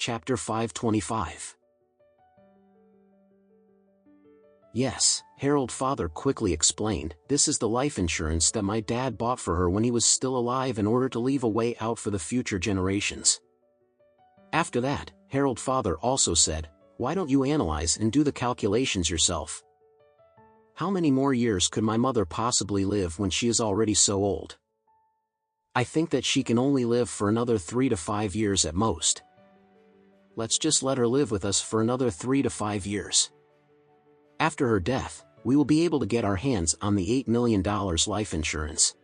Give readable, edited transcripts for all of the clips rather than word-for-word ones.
Chapter 525. Yes, Harold's father quickly explained, this is the life insurance that my dad bought for her when he was still alive in order to leave a way out for the future generations. After that, Harold's father also said, why don't you analyze and do the calculations yourself? How many more years could my mother possibly live when she is already so old? I think that she can only live for another 3 to 5 years at most. Let's just let her live with us for another 3 to 5 years. After her death, we will be able to get our hands on the $8 million life insurance.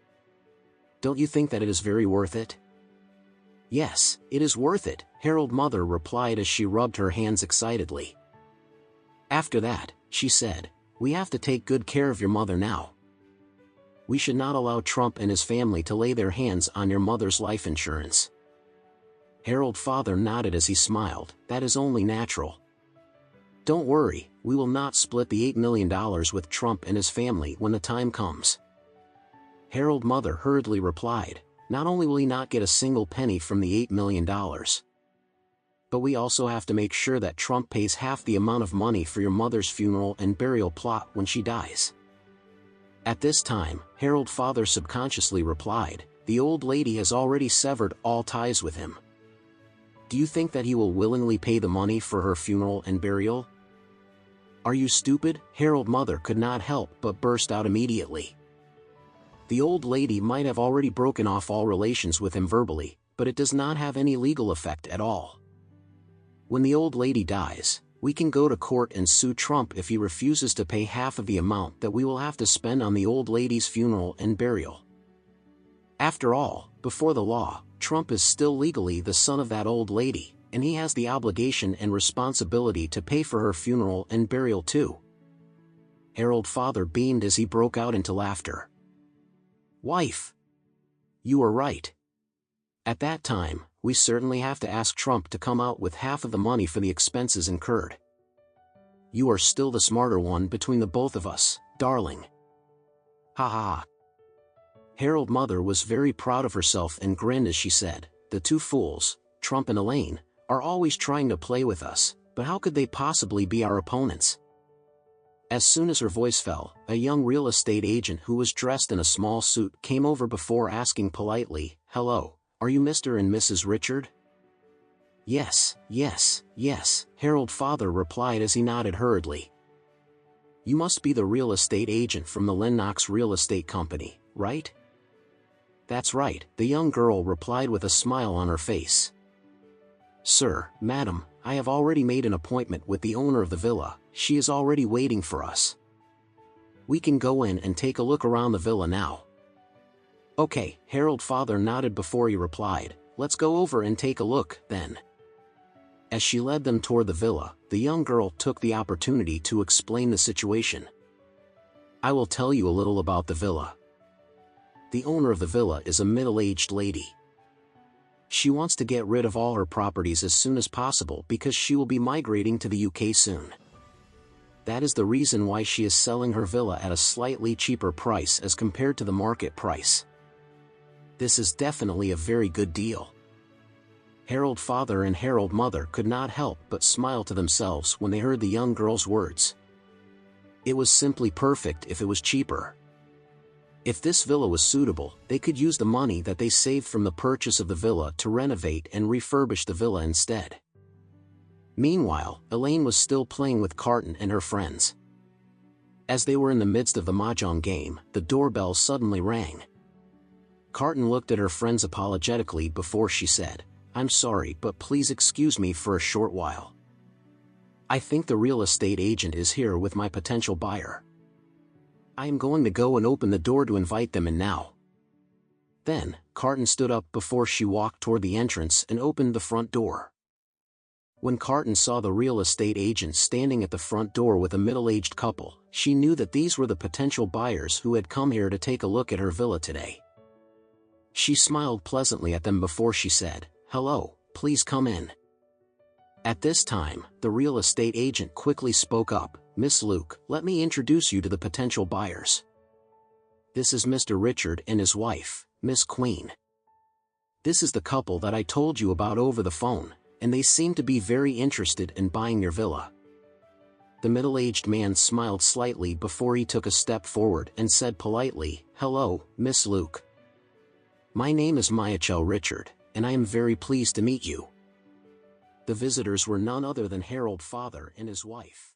Don't you think that it is very worth it? Yes, it is worth it, Harold's mother replied as she rubbed her hands excitedly. After that, she said, we have to take good care of your mother now. We should not allow Trump and his family to lay their hands on your mother's life insurance. Harold's father nodded as he smiled, that is only natural. Don't worry, we will not split the $8 million with Trump and his family when the time comes. Harold's mother hurriedly replied, not only will he not get a single penny from the $8 million, but we also have to make sure that Trump pays half the amount of money for your mother's funeral and burial plot when she dies. At this time, Harold's father subconsciously replied, the old lady has already severed all ties with him. Do you think that he will willingly pay the money for her funeral and burial? Are you stupid? Harold's mother could not help but burst out immediately. The old lady might have already broken off all relations with him verbally, but it does not have any legal effect at all. When the old lady dies, we can go to court and sue Trump if he refuses to pay half of the amount that we will have to spend on the old lady's funeral and burial. After all, before the law, Trump is still legally the son of that old lady, and he has the obligation and responsibility to pay for her funeral and burial too. Harold's father beamed as he broke out into laughter. Wife! You are right. At that time, we certainly have to ask Trump to come out with half of the money for the expenses incurred. You are still the smarter one between the both of us, darling. Ha ha ha. Harold's mother was very proud of herself and grinned as she said, the two fools, Trump and Elaine, are always trying to play with us, but how could they possibly be our opponents? As soon as her voice fell, a young real estate agent who was dressed in a small suit came over before asking politely, hello, are you Mr. and Mrs. Richard? Yes, yes, yes, Harold's father replied as he nodded hurriedly. You must be the real estate agent from the Lennox Real Estate Company, right? That's right, the young girl replied with a smile on her face. Sir, madam, I have already made an appointment with the owner of the villa, she is already waiting for us. We can go in and take a look around the villa now. Okay, Harold's father nodded before he replied, let's go over and take a look, then. As she led them toward the villa, the young girl took the opportunity to explain the situation. I will tell you a little about the villa. The owner of the villa is a middle-aged lady. She wants to get rid of all her properties as soon as possible because she will be migrating to the UK soon. That is the reason why she is selling her villa at a slightly cheaper price as compared to the market price. This is definitely a very good deal. Harold's father and Harold's mother could not help but smile to themselves when they heard the young girl's words. It was simply perfect if it was cheaper. If this villa was suitable, they could use the money that they saved from the purchase of the villa to renovate and refurbish the villa instead. Meanwhile, Elaine was still playing with Carton and her friends. As they were in the midst of the mahjong game, the doorbell suddenly rang. Carton looked at her friends apologetically before she said, I'm sorry, but please excuse me for a short while. I think the real estate agent is here with my potential buyer. I am going to go and open the door to invite them in now. Then, Carton stood up before she walked toward the entrance and opened the front door. When Carton saw the real estate agent standing at the front door with a middle-aged couple, she knew that these were the potential buyers who had come here to take a look at her villa today. She smiled pleasantly at them before she said, hello, please come in. At this time, the real estate agent quickly spoke up, Miss Luke, let me introduce you to the potential buyers. This is Mr. Richard and his wife, Miss Queen. This is the couple that I told you about over the phone, and they seem to be very interested in buying your villa." The middle-aged man smiled slightly before he took a step forward and said politely, "Hello, Miss Luke. My name is Michael Richard, and I am very pleased to meet you." The visitors were none other than Harold's father and his wife.